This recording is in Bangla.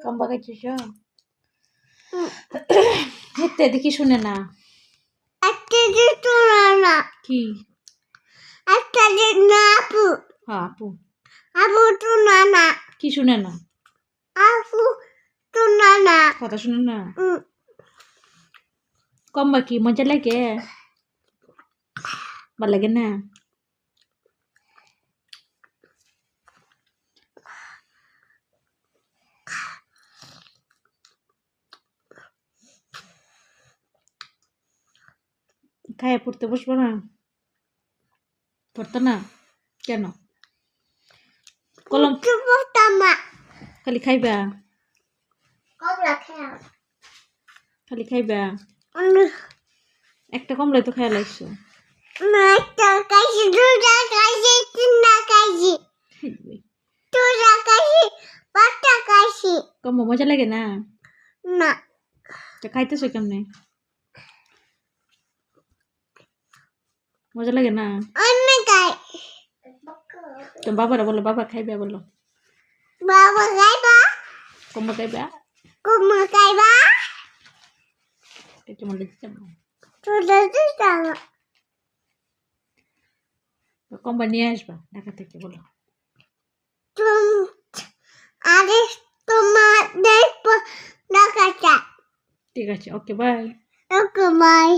কম্বা খাইছিস হেতে দেখি শুনে না একটা দিত না কি একটা দিত না আপু হ্যাঁ আপু আপু তো না কি শুনে না আপু তো না কথা শুনে না কম্বা কি মজা লাগে ভালো লাগে না খায় পড়তে বসবো না পড়তো না কেন কলম মা খালি খাইবা কমলা খেয়া খালি খাইবা একটা কমলাই তো খাইয়া লাগছো একটা কাশি দুটা কাশি তিনটা কাশি দুটা কাশি পাঁচটা কাশি কম্বা মজা লাগে না না তো খাইতেছো কেমনে মজা লাগে না অন্য গাই তো বাবারা বলো বাবা খাইবা বলো বাবা গাইবা কম্বা খাইবা কুমা গাইবা কেমন লাগছে তোরা দুটা কম্বা নিয়ে আসবা ঢাকা থেকে বলো আরে তোমাদের দেখাটা ঠিক আছে ওকে বাই ওকে বাই